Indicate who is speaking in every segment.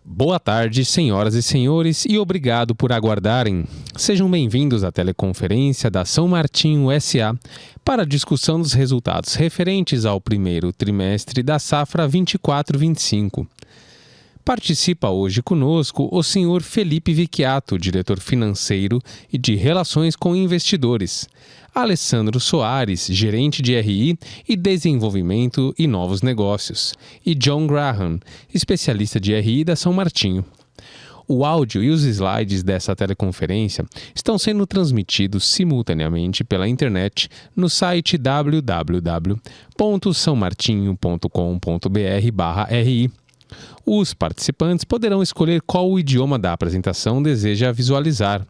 Speaker 1: Boa tarde, senhoras e senhores, e obrigado por aguardarem. Sejam bem-vindos à teleconferência da São Martinho SA para a discussão dos resultados referentes ao primeiro trimestre da safra 24-25. Participa hoje conosco o senhor Felipe Vicchiato, diretor financeiro e de Relações com Investidores, Alessandro Soares, gerente de RI e Desenvolvimento e Novos Negócios, e John Graham, especialista de RI da São Martinho. O áudio e os slides dessa teleconferência estão sendo transmitidos simultaneamente pela internet no site www.saomartinho.com.br/ri. Os participantes poderão escolher qual o idioma da apresentação deseja visualizar.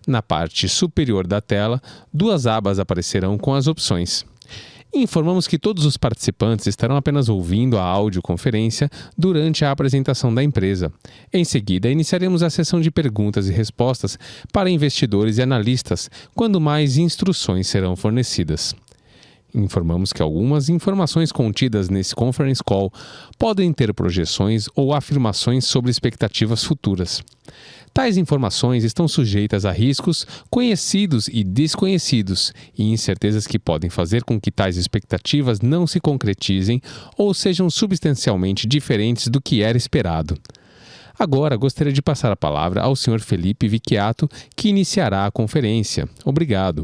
Speaker 1: Na parte superior da tela, duas abas aparecerão com as opções. Informamos que todos os participantes estarão apenas ouvindo a audioconferência durante a apresentação da empresa. Em seguida, iniciaremos a sessão de perguntas e respostas para investidores e analistas, quando mais instruções serão fornecidas. Informamos que algumas informações contidas nesse conference call podem ter projeções ou afirmações sobre expectativas futuras. Tais informações estão sujeitas a riscos conhecidos e desconhecidos e incertezas que podem fazer com que tais expectativas não se concretizem ou sejam substancialmente diferentes do que era esperado. Agora, gostaria de passar a palavra ao Sr. Felipe Vicchiato, que iniciará a conferência. Obrigado.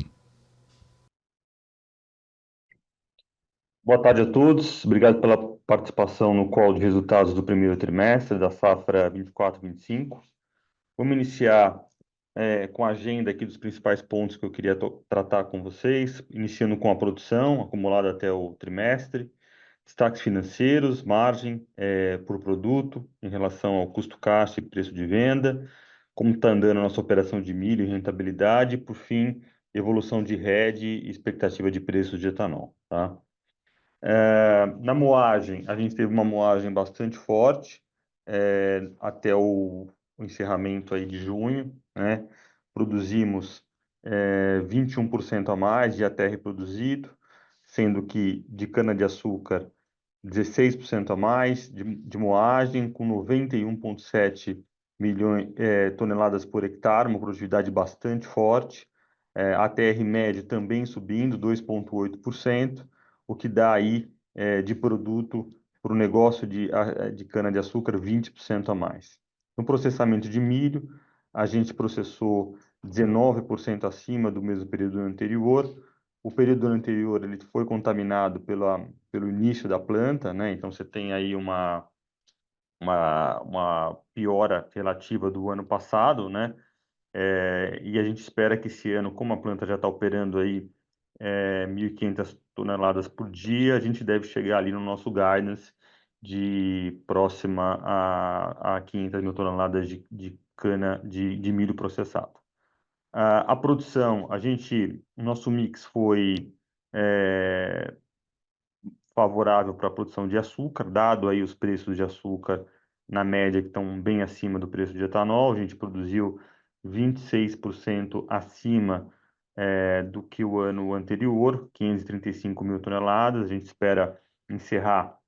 Speaker 2: Boa tarde a todos, obrigado pela participação no call de resultados do primeiro trimestre da safra 24-25. Vamos iniciar com a agenda aqui dos principais pontos que eu queria tratar com vocês, iniciando com a produção acumulada até o trimestre, destaques financeiros, margem por produto em relação ao custo caixa e preço de venda, como está andando a nossa operação de milho e rentabilidade, e, por fim, evolução de RED e expectativa de preços de etanol, tá? Na moagem, a gente teve uma moagem bastante forte até o encerramento aí de junho, né? Produzimos 21% a mais de ATR produzido, sendo que de cana-de-açúcar 16% a mais de moagem, com 91,7 milhões toneladas por hectare, uma produtividade bastante forte. ATR médio também subindo 2,8%, o que dá aí de produto para o negócio de cana-de-açúcar 20% a mais. No processamento de milho, a gente processou 19% acima do mesmo período anterior. O período anterior ele foi contaminado pelo início da planta, né? Então você tem aí uma piora relativa do ano passado, né? E a gente espera que esse ano, como a planta já está operando aí 1.500 toneladas por dia, a gente deve chegar ali no nosso guidance de próxima a 500 mil toneladas de cana de milho processado. A produção, o nosso mix foi favorável para a produção de açúcar, dado aí os preços de açúcar na média que estão bem acima do preço de etanol. A gente produziu 26% acima do que o ano anterior, 535 mil toneladas. A gente espera encerrar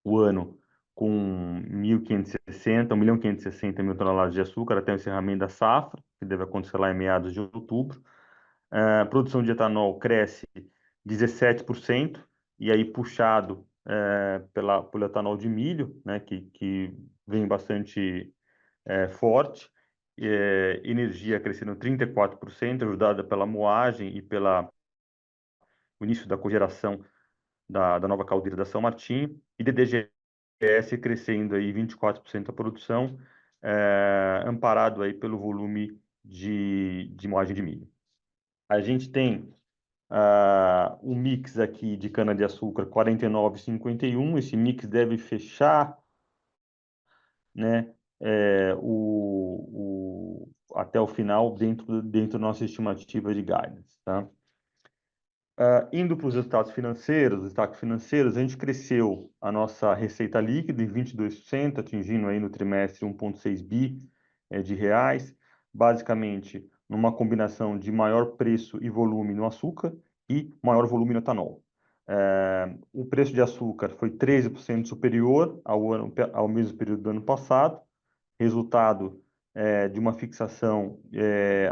Speaker 2: o ano com 1.560 mil toneladas de açúcar até o encerramento da safra, que deve acontecer lá em meados de outubro. A produção de etanol cresce 17%, e aí puxado pelo etanol de milho, né, que vem bastante forte. Energia crescendo 34%, ajudada pela moagem e pelo início da cogeração da nova caldeira da São Martinho, e DDGS crescendo aí 24% a produção, amparado aí pelo volume de moagem de milho. A gente tem um mix aqui de cana-de-açúcar 49,51. Esse mix deve fechar, né, até o final dentro da nossa estimativa de guidance, tá? Indo para os resultados financeiros, os destaques financeiros, a gente cresceu a nossa receita líquida em 22%, atingindo aí no trimestre 1,6 bi de reais, basicamente numa combinação de maior preço e volume no açúcar e maior volume no etanol. O preço de açúcar foi 13% superior ao mesmo período do ano passado, resultado de uma fixação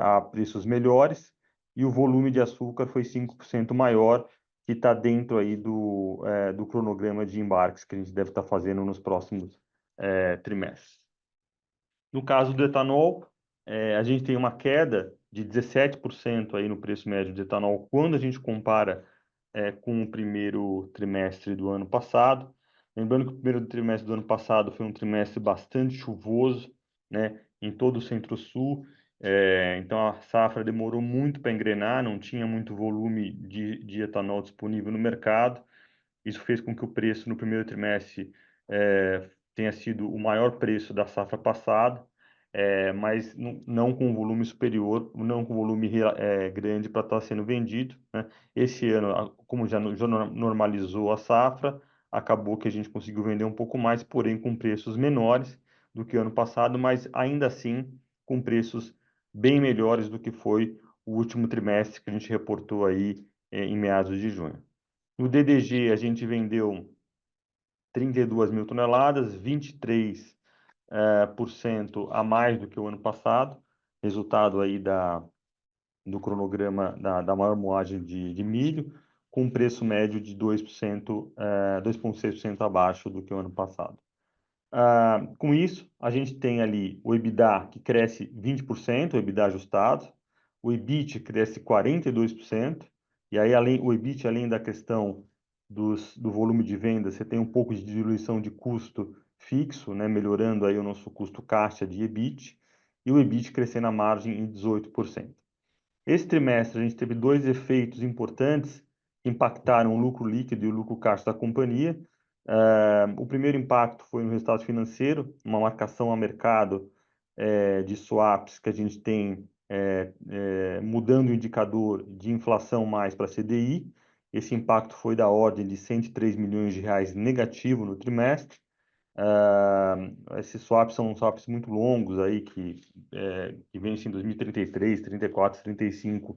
Speaker 2: a preços melhores, e o volume de açúcar foi 5% maior, que está dentro aí do cronograma de embarques que a gente deve estar fazendo nos próximos trimestres. No caso do etanol, a gente tem uma queda de 17% aí no preço médio de etanol quando a gente compara com o primeiro trimestre do ano passado. Lembrando que o primeiro trimestre do ano passado foi um trimestre bastante chuvoso, né, em todo o Centro-Sul. Então a safra demorou muito para engrenar, não tinha muito volume de etanol disponível no mercado. Isso fez com que o preço no primeiro trimestre tenha sido o maior preço da safra passada, mas não com volume superior, não com volume grande para estar sendo vendido, né? Esse ano, como já normalizou a safra, acabou que a gente conseguiu vender um pouco mais, porém com preços menores do que ano passado, mas ainda assim com preços bem melhores do que foi o último trimestre que a gente reportou aí em meados de junho. No DDG, a gente vendeu 32 mil toneladas, 23% a mais do que o ano passado, resultado aí do cronograma da maior moagem de milho, com um preço médio de 2,6% abaixo do que o ano passado. Com isso, a gente tem ali o EBITDA que cresce 20%, o EBITDA ajustado, o EBIT cresce 42%, e aí o EBIT, além da questão do volume de venda, você tem um pouco de diluição de custo fixo, né, melhorando aí o nosso custo caixa de EBIT, e o EBIT crescendo a margem em 18%. Esse trimestre, a gente teve dois efeitos importantes que impactaram o lucro líquido e o lucro caixa da companhia. O primeiro impacto foi no resultado financeiro, uma marcação a mercado de swaps que a gente tem mudando o indicador de inflação mais para CDI. Esse impacto foi da ordem de 103 milhões de reais negativo no trimestre. Esses swaps são swaps muito longos aí que vencem em 2033, 34, 35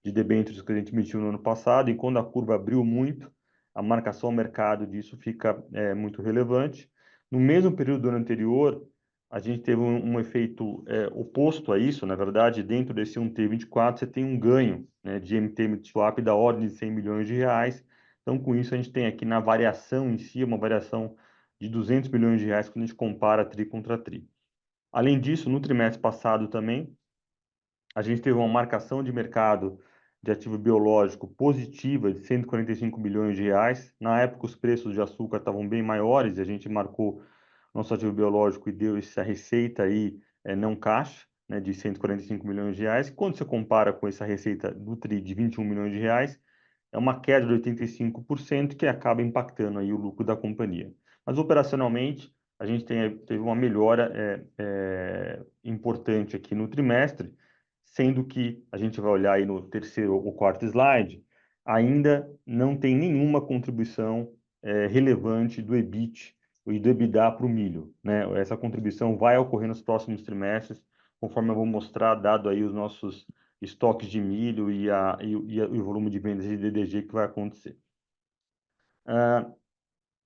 Speaker 2: de debêntures que a gente emitiu no ano passado, e quando a curva abriu muito, a marcação ao mercado disso fica muito relevante. No mesmo período do ano anterior, a gente teve um efeito oposto a isso. Na verdade, dentro desse 1T24, você tem um ganho, né, de MT swap da ordem de 100 milhões de reais. Então, com isso, a gente tem aqui na variação em si, uma variação de 200 milhões de reais quando a gente compara TRI contra TRI. Além disso, no trimestre passado também, a gente teve uma marcação de mercado de ativo biológico positiva de 145 milhões de reais. Na época, os preços de açúcar estavam bem maiores, e a gente marcou nosso ativo biológico e deu essa receita aí não caixa, né, de 145 milhões de reais. Quando você compara com essa receita do TRI de 21 milhões de reais, é uma queda de 85% que acaba impactando aí o lucro da companhia. Mas operacionalmente, a gente teve uma melhora importante aqui no trimestre, sendo que a gente vai olhar aí no terceiro ou quarto slide, ainda não tem nenhuma contribuição relevante do EBIT e do EBITDA para o milho, né? Essa contribuição vai ocorrer nos próximos trimestres, conforme eu vou mostrar, dado aí os nossos estoques de milho e o volume de vendas de DDG que vai acontecer.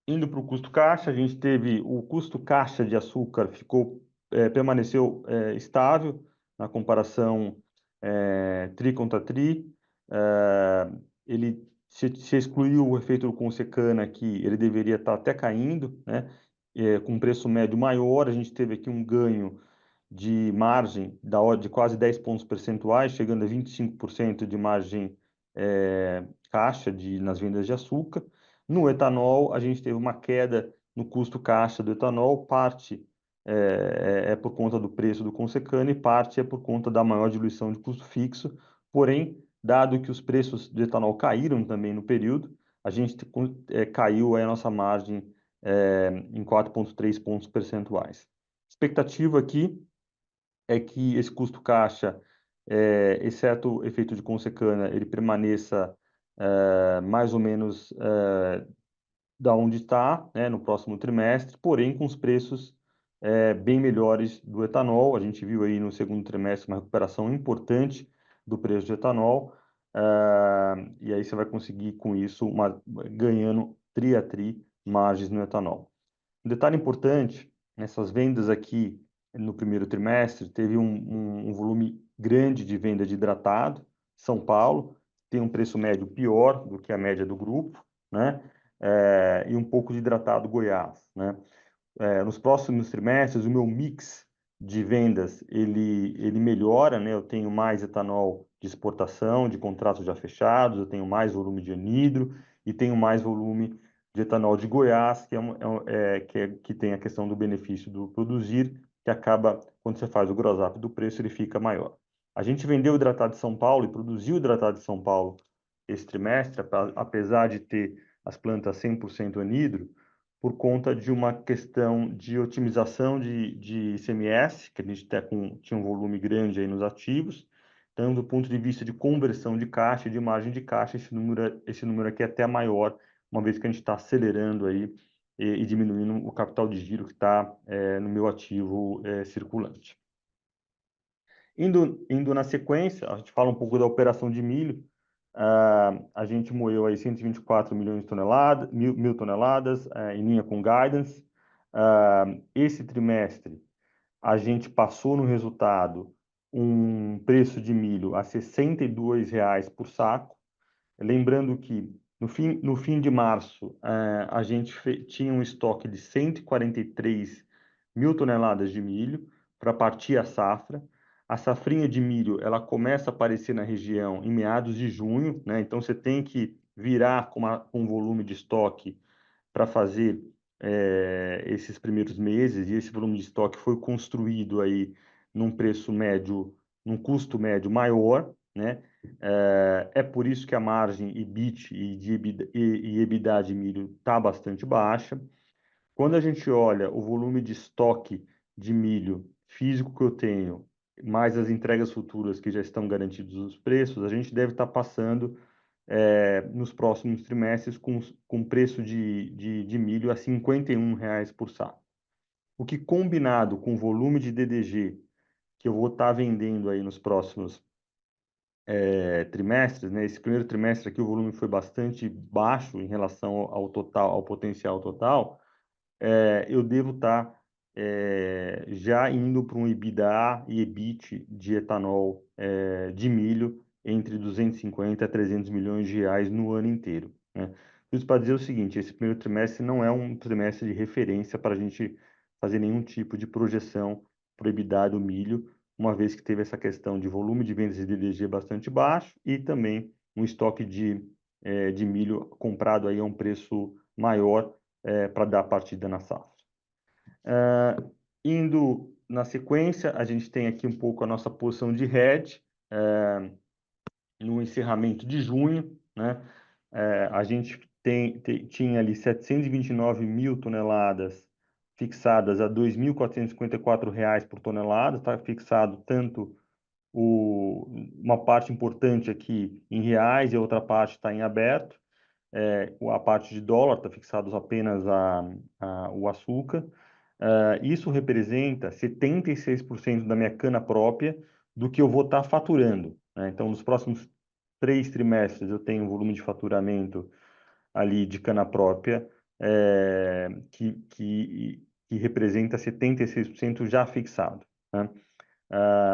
Speaker 2: Indo para o custo caixa, a gente teve o custo caixa de açúcar permaneceu estável na comparação TRI contra TRI. Ele se excluiu o efeito do Consecana aqui, ele deveria estar até caindo, né? Com preço médio maior, a gente teve aqui um ganho de margem da ordem de quase 10 pontos percentuais, chegando a 25% de margem caixa nas vendas de açúcar. No etanol, a gente teve uma queda no custo caixa do etanol, parte por conta do preço do Consecana e parte é por conta da maior diluição de custo fixo. Porém, dado que os preços do etanol caíram também no período, a gente caiu a nossa margem em 4,3 pontos percentuais. Expectativa aqui é que esse custo caixa, exceto o efeito de Consecana, ele permaneça mais ou menos da onde está, né, no próximo trimestre, porém com os preços bem melhores do etanol. A gente viu aí no segundo trimestre uma recuperação importante do preço do etanol, e aí você vai conseguir com isso ganhando tri a tri margens no etanol. Um detalhe importante, nessas vendas aqui no primeiro trimestre, teve um volume grande de venda de hidratado. São Paulo tem um preço médio pior do que a média do grupo, né? E um pouco de hidratado Goiás, né? Nos próximos trimestres, o meu mix de vendas ele melhora, né? Eu tenho mais etanol de exportação, de contratos já fechados, eu tenho mais volume de anidro e tenho mais volume de etanol de Goiás, que tem a questão do benefício do produzir, que acaba, quando você faz o gross up do preço, ele fica maior. A gente vendeu hidratado de São Paulo e produziu hidratado de São Paulo esse trimestre, apesar de ter as plantas 100% anidro, por conta de uma questão de otimização de ICMS, que a gente tinha um volume grande aí nos ativos. Então, do ponto de vista de conversão de caixa e de margem de caixa, esse número aqui é até maior, uma vez que a gente está acelerando aí e diminuindo o capital de giro que está no meu ativo circulante. Indo na sequência, a gente fala um pouco da operação de milho. A gente moeu aí 124 milhões de toneladas, mil toneladas, em linha com guidance. Esse trimestre, a gente passou no resultado um preço de milho a R$ 62 por saco. Lembrando que no fim de março, a gente tinha um estoque de 143 mil toneladas de milho para partir a safra. A safrinha de milho, ela começa a aparecer na região em meados de junho, né? Então você tem que virar com um volume de estoque para fazer esses primeiros meses, e esse volume de estoque foi construído aí num preço médio, num custo médio maior, né? É por isso que a margem EBIT e EBITDA de milho está bastante baixa. Quando a gente olha o volume de estoque de milho físico que eu tenho, mais as entregas futuras que já estão garantidos os preços, a gente deve estar passando nos próximos trimestres com preço de milho a R$ 51 por saco. O que, combinado com o volume de DDG que eu vou estar vendendo aí nos próximos trimestres, né? Esse primeiro trimestre aqui o volume foi bastante baixo em relação ao total, ao potencial total. Eu devo estar já indo para um EBITDA e EBIT de etanol de milho entre 250 a 300 milhões de reais no ano inteiro, né? Isso para dizer o seguinte: esse primeiro trimestre não é um trimestre de referência para a gente fazer nenhum tipo de projeção para o EBITDA do milho, uma vez que teve essa questão de volume de vendas de DDG bastante baixo e também um estoque de milho comprado aí a um preço maior para dar partida na safra. Indo na sequência, a gente tem aqui um pouco a nossa posição de hedge no encerramento de junho, né? A gente tinha ali 729 mil toneladas fixadas a R$ 2.454 por tonelada, está fixado tanto uma parte importante aqui em reais e a outra parte está em aberto. A parte de dólar está fixado apenas o açúcar. Isso representa 76% da minha cana própria do que eu vou estar faturando, né? Então, nos próximos 3 trimestres, eu tenho um volume de faturamento ali de cana própria que representa 76% já fixado, né?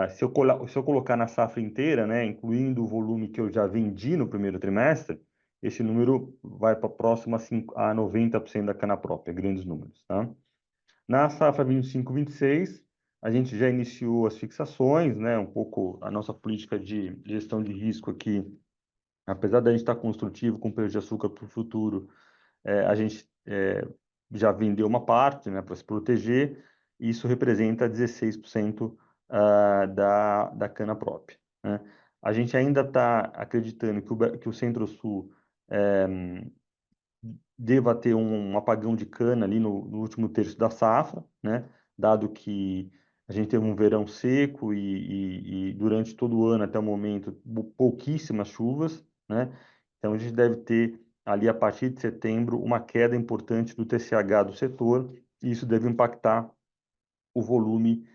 Speaker 2: Se eu colocar na safra inteira, né, incluindo o volume que eu já vendi no primeiro trimestre, esse número vai para próximo a 90% da cana própria, grandes números, tá? Na safra 25/26, a gente já iniciou as fixações, né, um pouco a nossa política de gestão de risco aqui, apesar da gente estar construtivo com preço de açúcar para o futuro, a gente já vendeu uma parte, né, para se proteger, e isso representa 16% da cana própria, né? A gente ainda está acreditando que o Centro-Sul deva ter um apagão de cana ali no último terço da safra, né? Dado que a gente teve um verão seco e durante todo o ano, até o momento, pouquíssimas chuvas, né? Então, a gente deve ter ali, a partir de setembro, uma queda importante do TCH do setor, e isso deve impactar o volume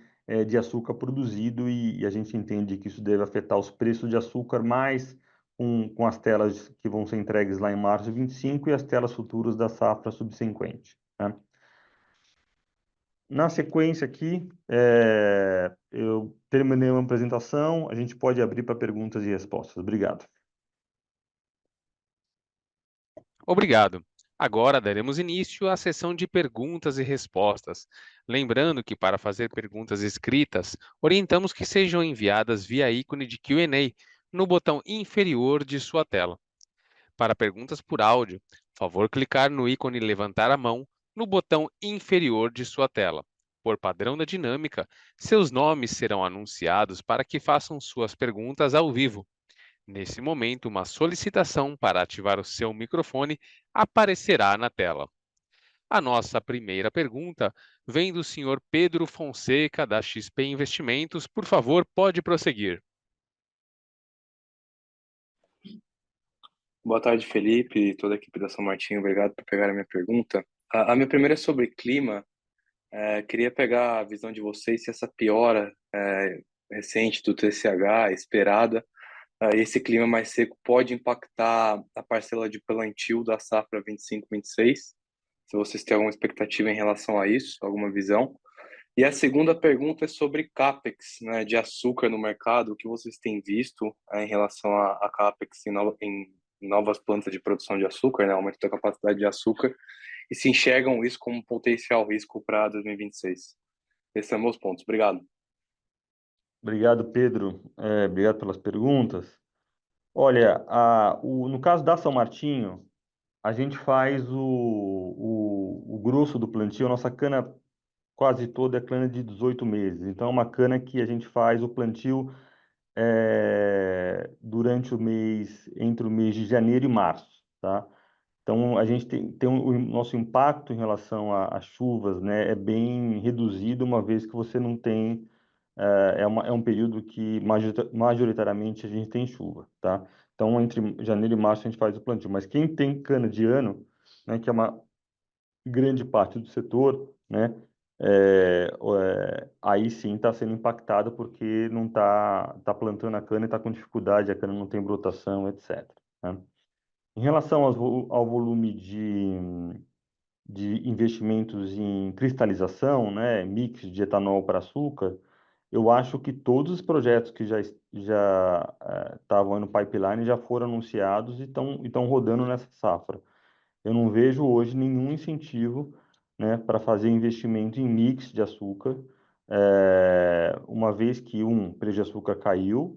Speaker 2: de açúcar produzido, e a gente entende que isso deve afetar os preços de açúcar mais com as telas que vão ser entregues lá em março de 25 e as telas futuras da safra subsequente, né? Na sequência aqui, eu terminei uma apresentação, a gente pode abrir para perguntas e respostas. Obrigado.
Speaker 1: Obrigado. Agora daremos início à sessão de perguntas e respostas. Lembrando que para fazer perguntas escritas, orientamos que sejam enviadas via ícone de Q&A no botão inferior de sua tela. Para perguntas por áudio, favor clicar no ícone levantar a mão no botão inferior de sua tela. Por padrão da dinâmica, seus nomes serão anunciados para que façam suas perguntas ao vivo. Nesse momento, uma solicitação para ativar o seu microfone aparecerá na tela. A nossa primeira pergunta vem do senhor Pedro Fonseca, da XP Investimentos. Por favor, pode prosseguir.
Speaker 3: Boa tarde, Felipe e toda a equipe da São Martinho. Obrigado por pegar a minha pergunta. A minha primeira é sobre clima. Queria pegar a visão de vocês se essa piora recente do TCH, esperada, esse clima mais seco pode impactar a parcela de plantio da safra 25/26. Se vocês têm alguma expectativa em relação a isso, alguma visão. E a segunda pergunta é sobre CAPEX, né, de açúcar no mercado. O que vocês têm visto em relação a CAPEX em novas plantas de produção de açúcar, né, aumento da capacidade de açúcar, e se enxergam isso como um potencial risco para 2026? Esses são meus pontos. Obrigado.
Speaker 2: Obrigado, Pedro. Obrigado pelas perguntas. Olha, no caso da São Martinho, a gente faz o grosso do plantio, a nossa cana quase toda é cana de 18 meses. Então, é uma cana que a gente faz o plantio durante entre o mês de janeiro e março, tá? Então, a gente tem o nosso impacto em relação às chuvas, né, é bem reduzido, uma vez que você não tem, é um período que majoritariamente a gente tem chuva, tá? Então, entre janeiro e março a gente faz o plantio. Mas quem tem cana de ano, né, que é uma grande parte do setor, né, aí sim está sendo impactado porque não tá plantando a cana e está com dificuldade, a cana não tem brotação, etc., né? Em relação ao volume de investimentos em cristalização, né, mix de etanol para açúcar, eu acho que todos os projetos que já estavam no pipeline já foram anunciados e estão rodando nessa safra. Eu não vejo hoje nenhum incentivo, né, para fazer investimento em mix de açúcar, uma vez que, o preço de açúcar caiu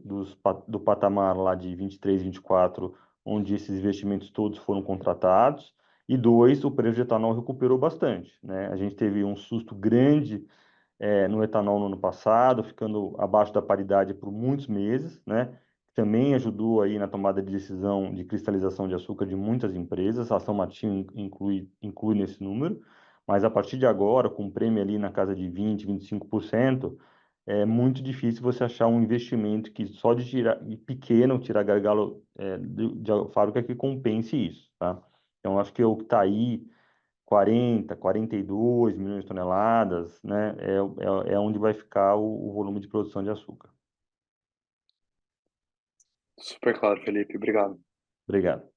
Speaker 2: do patamar lá de 23, 24, onde esses investimentos todos foram contratados, e dois, o preço de etanol recuperou bastante, né? A gente teve um susto grande no etanol no ano passado, ficando abaixo da paridade por muitos meses, né? Também ajudou aí na tomada de decisão de cristalização de açúcar de muitas empresas, a São Martinho inclui nesse número, mas a partir de agora, com um prêmio ali na casa de 20, 25%, é muito difícil você achar um investimento que só de pequeno, tirar gargalo de fábrica que compense isso, tá? Então, acho que o que está aí 42 milhões de toneladas, né, é onde vai ficar o volume de produção de açúcar.
Speaker 3: Super claro, Felipe. Obrigado.
Speaker 2: Obrigado.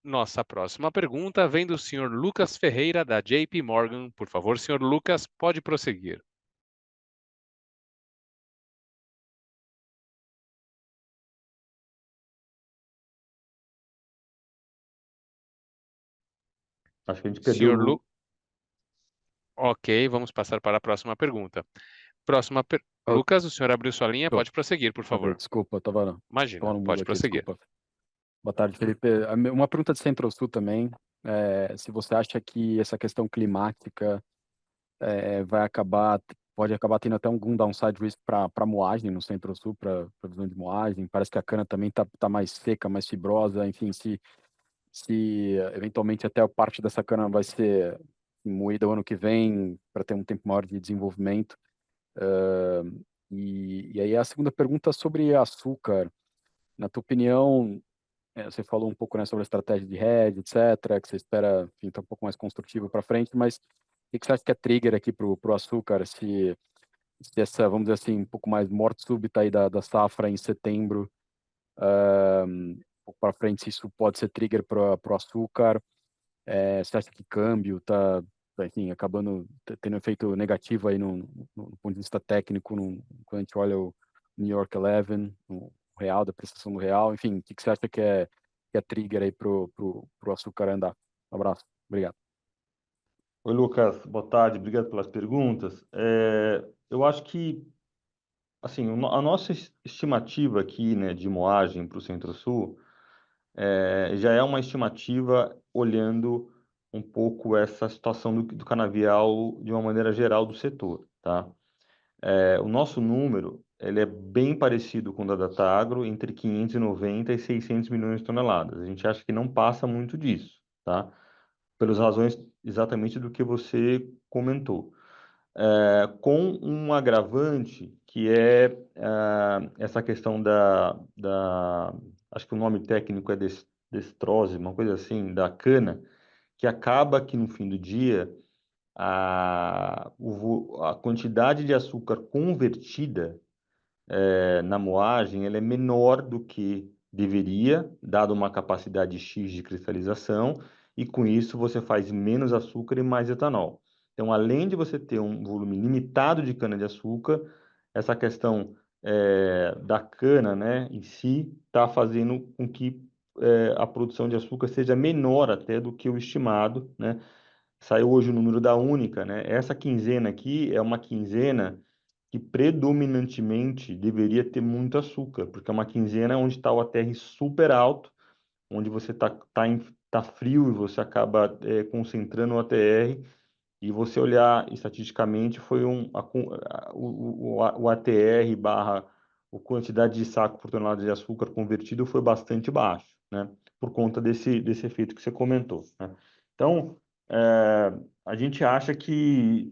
Speaker 1: Nossa próxima pergunta vem do senhor Lucas Ferreira, da JP Morgan. Por favor, senhor Lucas, pode prosseguir.
Speaker 2: Acho que a gente perdeu o
Speaker 1: Senhor
Speaker 2: Lu.
Speaker 1: Lu... Ok, vamos passar para a próxima pergunta.
Speaker 4: Oh,
Speaker 1: Lucas, o senhor abriu sua linha,
Speaker 4: oh,
Speaker 1: pode prosseguir, por
Speaker 4: abri,
Speaker 1: favor.
Speaker 4: desculpa, eu tava
Speaker 1: Imagina,
Speaker 4: no mudo
Speaker 1: pode
Speaker 4: aqui,
Speaker 1: prosseguir.
Speaker 4: desculpa. Boa tarde, Felipe. Uma pergunta de Centro-Sul também, se você acha que essa questão climática pode acabar tendo até algum downside risk para moagem no Centro-Sul, para previsão de moagem. Parece que a cana também tá mais seca, mais fibrosa, enfim, se eventualmente até a parte dessa cana vai ser moída o ano que vem para ter um tempo maior de desenvolvimento. E aí a segunda pergunta sobre açúcar. Na tua opinião, você falou um pouco, né, sobre a estratégia de hedge, etc., que você espera, enfim, tá um pouco mais construtivo para frente, mas o que você acha que é trigger aqui para o açúcar? Se essa, vamos dizer assim, um pouco mais morte súbita aí da safra em setembro, um pouco para frente, se isso pode ser trigger para o açúcar? Você acha que câmbio enfim, acabando tendo um efeito negativo aí no ponto de vista técnico, quando a gente olha o New York 11, o real, depreciação do real, enfim, o que você acha que é trigger aí pro açúcar andar? Um abraço, obrigado.
Speaker 2: Oi, Lucas, boa tarde, obrigado pelas perguntas. Eu acho que, assim, a nossa estimativa aqui, né, de moagem para o Centro-Sul, já é uma estimativa olhando um pouco essa situação do canavial de uma maneira geral do setor, tá? O nosso número, ele é bem parecido com o da Datagro, entre 590 e 600 milhões de toneladas. A gente acha que não passa muito disso, tá? Pelas razões exatamente do que você comentou. Com um agravante que é essa questão acho que o nome técnico é destrose, uma coisa assim, da cana, que acaba que no fim do dia a quantidade de açúcar convertida na moagem ela é menor do que deveria, dado uma capacidade X de cristalização, e com isso você faz menos açúcar e mais etanol. Então, além de você ter um volume limitado de cana-de-açúcar, essa questão da cana, né, em si, está fazendo com que a produção de açúcar seja menor até do que o estimado, né? Saiu hoje o número da única, né? Essa quinzena aqui é uma quinzena que predominantemente deveria ter muito açúcar, porque é uma quinzena onde está o ATR super alto, onde você tá frio e você acaba concentrando o ATR, e você olhar estatisticamente, foi o ATR barra a quantidade de saco por tonelada de açúcar convertido foi bastante baixo, né? Por conta desse efeito que você comentou, né? Então, a gente acha que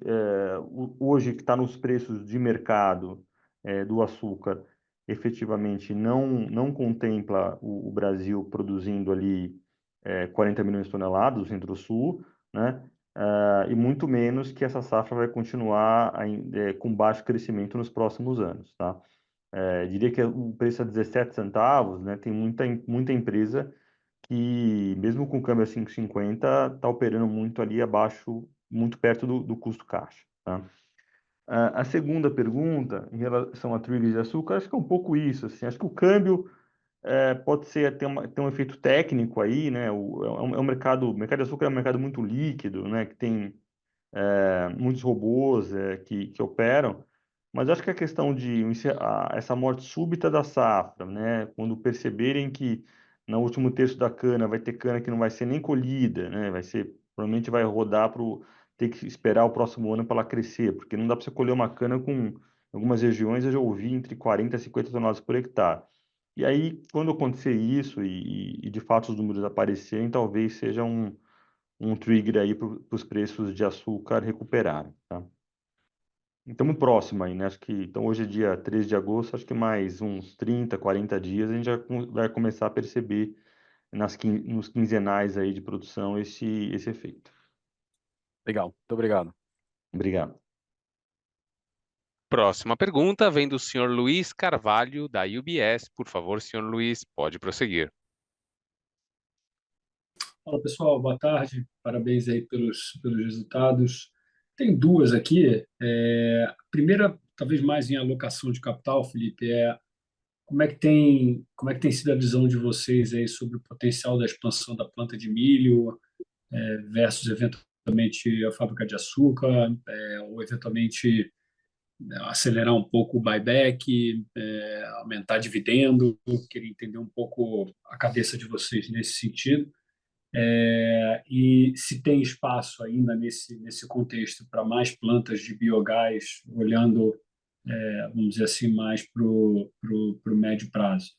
Speaker 2: hoje que está nos preços de mercado do açúcar, efetivamente não contempla o Brasil produzindo ali 40 milhões de toneladas, o Centro-Sul, né? E muito menos que essa safra vai continuar com baixo crescimento nos próximos anos, tá? Diria que o preço é 17 centavos, né? Tem muita empresa que, mesmo com câmbio a 5,50, está operando muito ali abaixo, muito perto do custo caixa, tá? A segunda pergunta, em relação a trilhos de açúcar, acho que é um pouco isso, assim, acho que o câmbio pode ter um efeito técnico aí, né? É um mercado, o mercado de açúcar é um mercado muito líquido, né? Que tem muitos robôs que operam, mas acho que a questão de essa morte súbita da safra, né, quando perceberem que no último terço da cana vai ter cana que não vai ser nem colhida, né, provavelmente vai rodar para ter que esperar o próximo ano para ela crescer, porque não dá para você colher uma cana com, em algumas regiões eu já ouvi entre 40 e 50 toneladas por hectare. E aí, quando acontecer isso e de fato os números aparecerem, talvez seja um trigger aí para os preços de açúcar recuperarem, tá? Estamos próximo aí, né? Acho que, então hoje é dia 13 de agosto, acho que mais uns 30, 40 dias a gente já vai começar a perceber nos quinzenais aí de produção esse efeito.
Speaker 4: Legal, muito obrigado.
Speaker 2: Obrigado.
Speaker 1: Próxima pergunta vem do senhor Luiz Carvalho, da UBS. Por favor, senhor Luiz, pode prosseguir.
Speaker 5: Fala pessoal, boa tarde, parabéns aí pelos resultados. Tem duas aqui. A primeira, talvez mais em alocação de capital, Felipe, como é que tem sido a visão de vocês aí sobre o potencial da expansão da planta de milho versus eventualmente a fábrica de açúcar, ou eventualmente acelerar um pouco o buyback, aumentar dividendo. Queria entender um pouco a cabeça de vocês nesse sentido. E se tem espaço ainda nesse contexto para mais plantas de biogás, olhando, vamos dizer assim, mais para o médio prazo.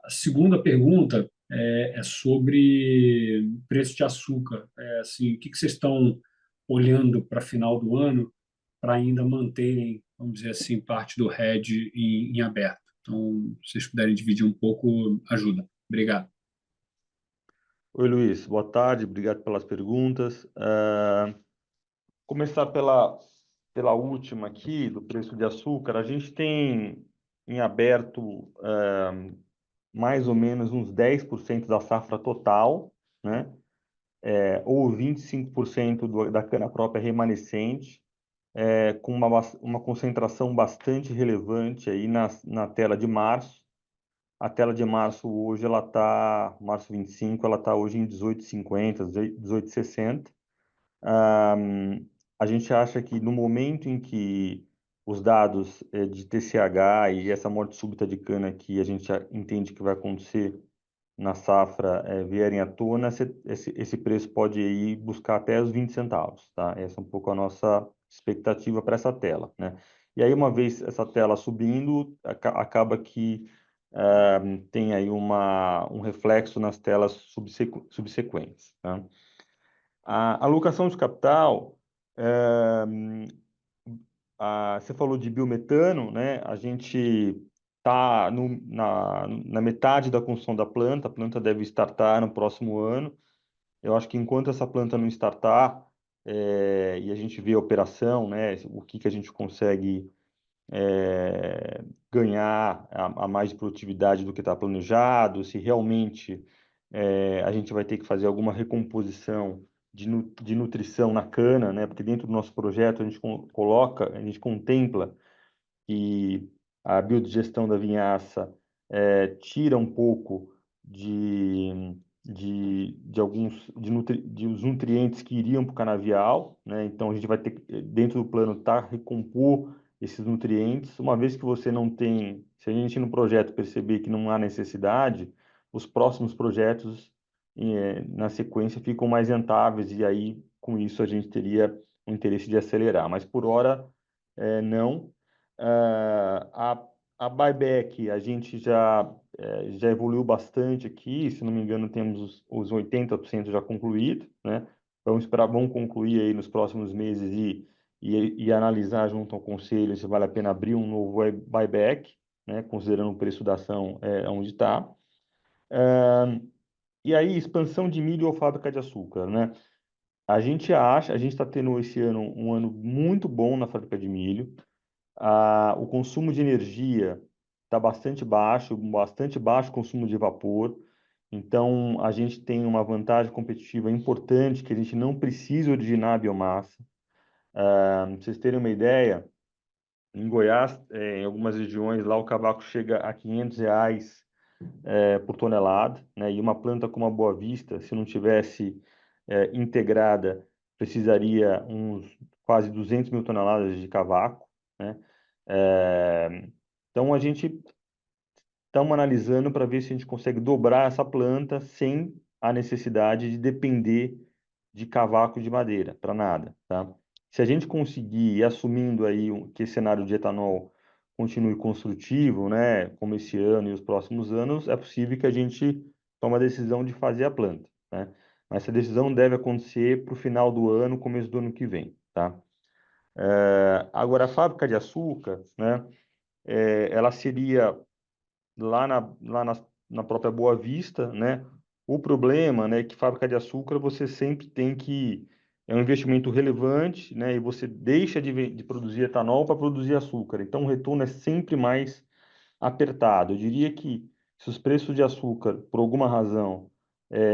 Speaker 5: A segunda pergunta é sobre preço de açúcar. Assim, o que vocês estão olhando para final do ano para ainda manterem, vamos dizer assim, parte do hedge em aberto? Então, se vocês puderem dividir um pouco, ajuda. Obrigado.
Speaker 2: Oi, Luiz, boa tarde, obrigado pelas perguntas. Começar pela última aqui, do preço de açúcar, a gente tem em aberto mais ou menos uns 10% da safra total, né? ou 25% da cana própria remanescente, com uma concentração bastante relevante aí na tela de março. A tela de março hoje, março 25, ela está hoje em 18,50, 18,60. A gente acha que no momento em que os dados de TCH e essa morte súbita de cana que a gente já entende que vai acontecer na safra vierem à tona, esse preço pode ir buscar até os 20 centavos, tá? Essa é um pouco a nossa expectativa para essa tela, né? E aí, uma vez essa tela subindo, acaba que tem aí um reflexo nas telas subsequentes, tá? A alocação de capital, você falou de biometano, né? A gente está na metade da construção da planta, a planta deve startar no próximo ano. Eu acho que enquanto essa planta não startar, e a gente vê a operação, né? O que a gente consegue ganhar a mais de produtividade do que está planejado, se realmente a gente vai ter que fazer alguma recomposição de nutrição na cana, né? Porque dentro do nosso projeto a gente a gente contempla que a biodigestão da vinhaça tira um pouco de os nutrientes que iriam para o canavial, né? Então a gente vai ter que, dentro do plano, recompor esses nutrientes. Uma vez que você não tem, se a gente no projeto perceber que não há necessidade, os próximos projetos na sequência ficam mais rentáveis e aí com isso a gente teria o interesse de acelerar. Mas por hora não. A buyback, a gente já evoluiu bastante aqui, se não me engano, temos os 80% já concluído, né? Vamos concluir aí nos próximos meses e analisar junto ao conselho se vale a pena abrir um novo buyback, né? Considerando o preço da ação onde está. E aí, expansão de milho ou fábrica de açúcar, né? A gente está tendo esse ano um ano muito bom na fábrica de milho. O consumo de energia está bastante baixo o consumo de vapor. Então, a gente tem uma vantagem competitiva importante que a gente não precisa originar a biomassa. Para vocês terem uma ideia, em Goiás, em algumas regiões, lá o cavaco chega a R$ 500 por tonelada, né? E uma planta como a Boa Vista, se não tivesse integrada, precisaria uns quase 200 mil toneladas de cavaco, né? Então, a gente estamos analisando para ver se a gente consegue dobrar essa planta sem a necessidade de depender de cavaco de madeira, para nada, tá? Se a gente conseguir ir assumindo aí que esse cenário de etanol continue construtivo, né, como esse ano e os próximos anos, é possível que a gente tome a decisão de fazer a planta, né? Mas essa decisão deve acontecer para o final do ano, começo do ano que vem, tá? Agora, a fábrica de açúcar, né, ela seria lá na própria Boa Vista, né? O problema, né, é que fábrica de açúcar você sempre tem que é um investimento relevante, né? E você deixa de produzir etanol para produzir açúcar. Então o retorno é sempre mais apertado. Eu diria que se os preços de açúcar, por alguma razão,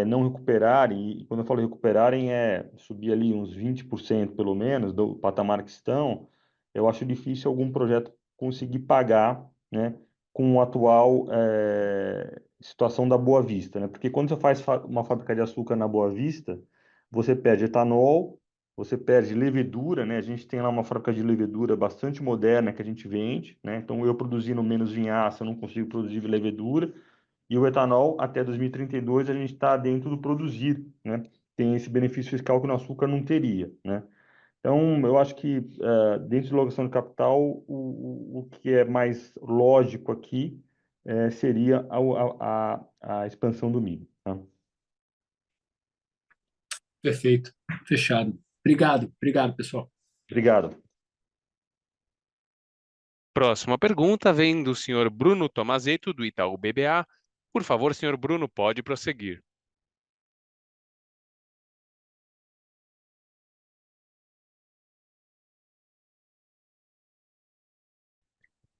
Speaker 2: não recuperarem, e quando eu falo recuperarem é subir ali uns 20% pelo menos do patamar que estão, eu acho difícil algum projeto conseguir pagar, né, com a atual situação da Boa Vista, né? Porque quando você faz uma fábrica de açúcar na Boa Vista, você perde etanol, você perde levedura, né? A gente tem lá uma fábrica de levedura bastante moderna que a gente vende, né? Então, eu produzindo menos vinhaça, eu não consigo produzir levedura. E o etanol, até 2032, a gente está dentro do produzir, né? Tem esse benefício fiscal que no açúcar não teria, né? Então, eu acho que dentro de alocação de capital, o que é mais lógico aqui seria a expansão do milho, tá?
Speaker 5: Perfeito. Fechado. Obrigado, pessoal.
Speaker 2: Obrigado.
Speaker 1: Próxima pergunta vem do senhor Bruno Tomazetto, do Itaú BBA. Por favor, senhor Bruno, pode prosseguir.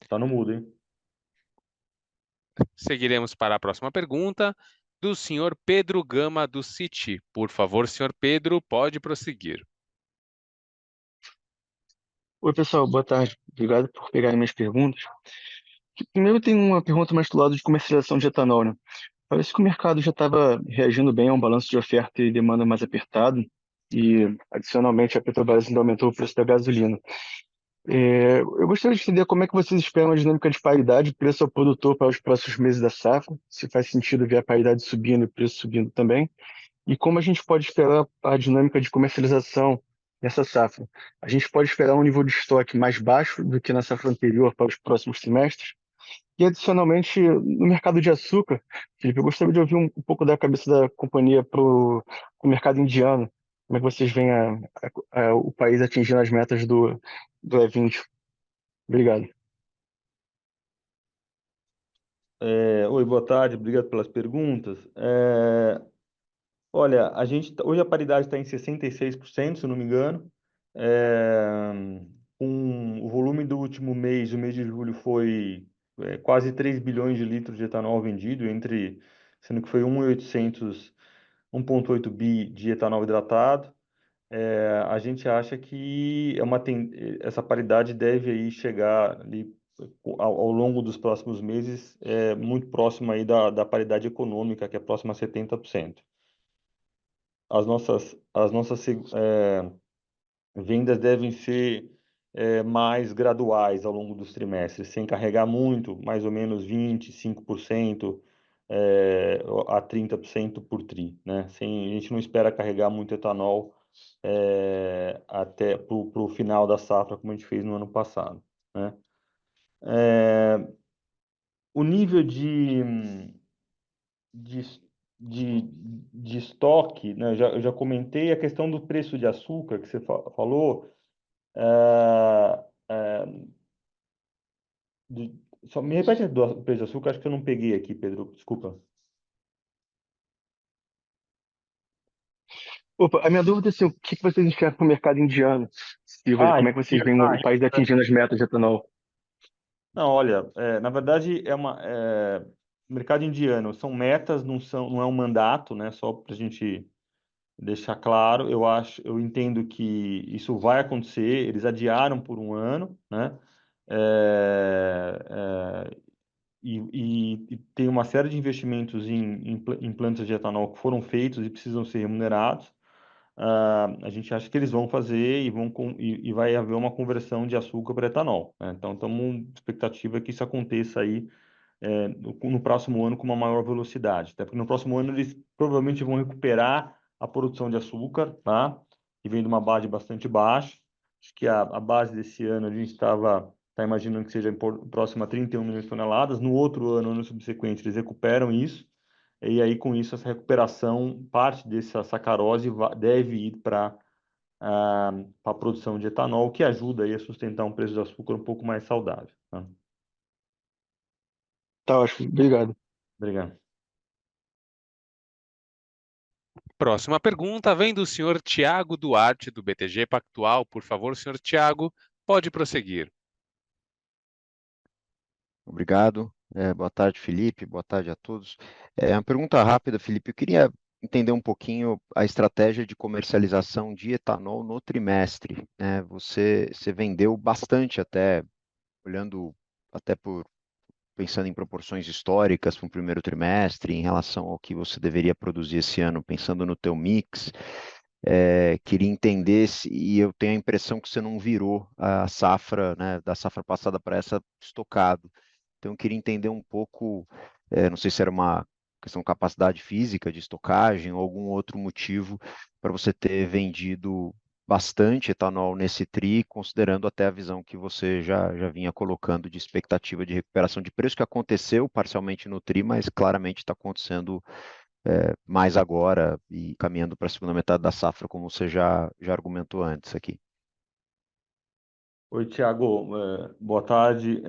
Speaker 2: Tá no mudo, hein?
Speaker 1: Seguiremos para a próxima pergunta. do senhor Pedro Gama, do Citi. Por favor, senhor Pedro, pode prosseguir.
Speaker 6: Oi, pessoal, boa tarde. Obrigado por pegarem minhas perguntas. Primeiro, tem uma pergunta mais do lado de comercialização de etanol, né? Parece que o mercado já estava reagindo bem a um balanço de oferta e demanda mais apertado, e, adicionalmente, a Petrobras ainda aumentou o preço da gasolina. Eu gostaria de entender como é que vocês esperam a dinâmica de paridade de preço ao produtor para os próximos meses da safra, se faz sentido ver a paridade subindo e o preço subindo também, e como a gente pode esperar a dinâmica de comercialização nessa safra. A gente pode esperar um nível de estoque mais baixo do que na safra anterior para os próximos trimestres? E, adicionalmente, no mercado de açúcar, Felipe, eu gostaria de ouvir um pouco da cabeça da companhia para o mercado indiano. Como é que vocês veem o país atingindo as metas do E20? Obrigado.
Speaker 2: Oi, boa tarde, obrigado pelas perguntas. Olha, hoje a paridade está em 66%, se eu não me engano. Com o volume do último mês, o mês de julho, foi quase 3 bilhões de litros de etanol vendido, sendo que foi 1,8 bi de etanol hidratado. A gente acha que essa paridade deve aí chegar ali, ao longo dos próximos meses, muito próximo aí da paridade econômica, que é próxima a 70%. As nossas vendas devem ser mais graduais ao longo dos trimestres, sem carregar muito, mais ou menos 25% a 30% por tri, né? A gente não espera carregar muito etanol até para o final da safra, como a gente fez no ano passado, né? O nível de, de estoque, né? Eu já comentei a questão do preço de açúcar que você falou. Só me repete do preço de açúcar, acho que eu não peguei aqui, Pedro, desculpa.
Speaker 6: Opa, a minha dúvida é assim, o que vocês enxergam para o mercado indiano, Silva? Como é que vocês veem o país atingindo as metas de etanol?
Speaker 2: Não, olha, na verdade o mercado indiano são metas, não é um mandato, né? Só para a gente deixar claro, eu entendo que isso vai acontecer. Eles adiaram por um ano, né? E tem uma série de investimentos em plantas de etanol que foram feitos e precisam ser remunerados. A gente acha que eles vão fazer e vai haver uma conversão de açúcar para etanol, né? Então, estamos expectativa que isso aconteça aí no próximo ano com uma maior velocidade, até porque no próximo ano eles provavelmente vão recuperar a produção de açúcar, tá? Que vem de uma base bastante baixa. Acho que a base desse ano a gente tá imaginando que seja próxima a 31 milhões de toneladas. No outro ano subsequente, eles recuperam isso. E aí, com isso, essa recuperação, parte dessa sacarose deve ir para a produção de etanol, que ajuda aí a sustentar um preço de açúcar um pouco mais saudável, tá?
Speaker 6: Tá ótimo, obrigado.
Speaker 2: Obrigado.
Speaker 1: Próxima pergunta vem do senhor Tiago Duarte, do BTG Pactual. Por favor, senhor Tiago, pode prosseguir.
Speaker 7: Obrigado. Boa tarde, Felipe. Boa tarde a todos. Uma pergunta rápida, Felipe. Eu queria entender um pouquinho a estratégia de comercialização de etanol no trimestre, né? Você vendeu bastante até, olhando até pensando em proporções históricas para o primeiro trimestre, em relação ao que você deveria produzir esse ano, pensando no teu mix. Queria entender e eu tenho a impressão que você não virou a safra, né, da safra passada para essa estocado. Então, eu queria entender um pouco, não sei se era uma questão de capacidade física de estocagem ou algum outro motivo para você ter vendido bastante etanol nesse TRI, considerando até a visão que você já vinha colocando de expectativa de recuperação de preço, que aconteceu parcialmente no TRI, mas claramente está acontecendo mais agora e caminhando para a segunda metade da safra, como você já argumentou antes aqui.
Speaker 2: Oi, Thiago, boa tarde.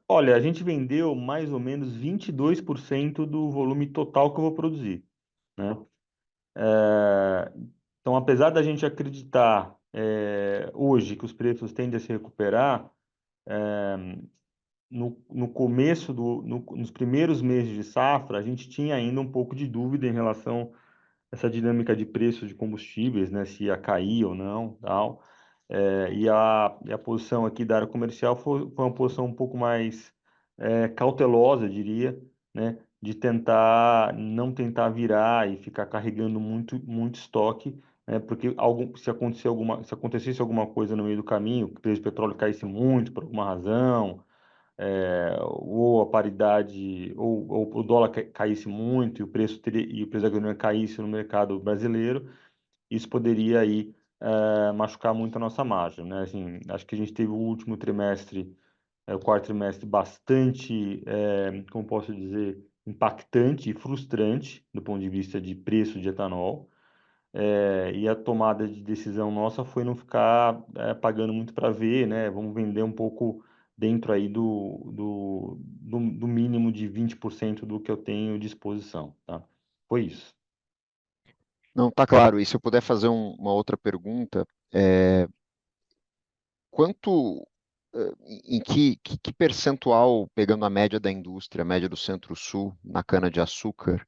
Speaker 2: Olha, a gente vendeu mais ou menos 22% do volume total que eu vou produzir, né? Então, apesar da gente acreditar hoje que os preços tendem a se recuperar, no começo nos primeiros meses de safra, a gente tinha ainda um pouco de dúvida em relação a essa dinâmica de preço de combustíveis, né, se ia cair ou não, tal. E a posição aqui da área comercial foi uma posição um pouco mais cautelosa, eu diria, né, de não tentar virar e ficar carregando muito estoque, né, porque se acontecesse alguma coisa no meio do caminho, que o preço do petróleo caísse muito por alguma razão, ou a paridade, ou o dólar caísse muito e o preço da gasolina caísse no mercado brasileiro, isso poderia aí machucar muito a nossa margem, né? Assim, acho que a gente teve o último trimestre, o quarto trimestre, bastante, como posso dizer, impactante e frustrante do ponto de vista de preço de etanol. E a tomada de decisão nossa foi não ficar pagando muito para ver, né? Vamos vender um pouco dentro aí do mínimo de 20% do que eu tenho de exposição, tá? Foi isso.
Speaker 7: Não, tá claro. E se eu puder fazer uma outra pergunta, quanto, em que percentual, pegando a média da indústria, a média do Centro-Sul, na cana-de-açúcar,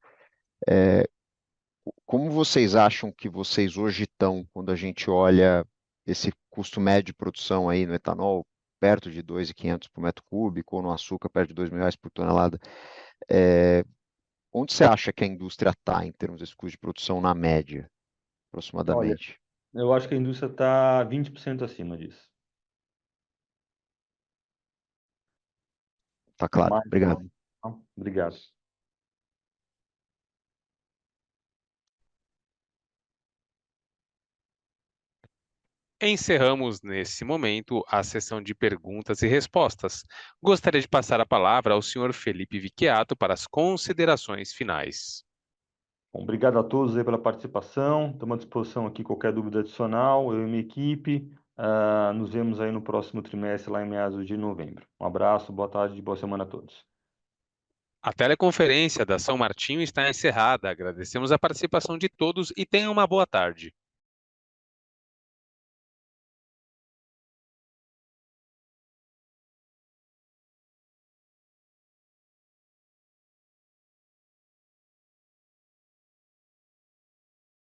Speaker 7: como vocês acham que vocês hoje estão quando a gente olha esse custo médio de produção aí no etanol, perto de 2.500 por metro cúbico, ou no açúcar, perto de R$ 2.000 por tonelada? Onde você acha que a indústria está em termos desse custo de produção na média,
Speaker 2: Olha,
Speaker 7: aproximadamente?
Speaker 2: eu acho que a indústria está 20% acima disso.
Speaker 7: Tá claro.
Speaker 2: Mais ou
Speaker 7: Obrigado.
Speaker 2: menos, tá? Obrigado.
Speaker 1: Encerramos nesse momento a sessão de perguntas e respostas. Gostaria de passar a palavra ao senhor Felipe Vicchiato para as considerações finais.
Speaker 2: Bom, obrigado a todos aí pela participação. Estamos à disposição aqui qualquer dúvida adicional, eu e minha equipe. Nos vemos aí no próximo trimestre, lá em meados de novembro. Um abraço, boa tarde e boa semana a todos.
Speaker 1: A teleconferência da São Martinho está encerrada. Agradecemos a participação de todos e tenham uma boa tarde.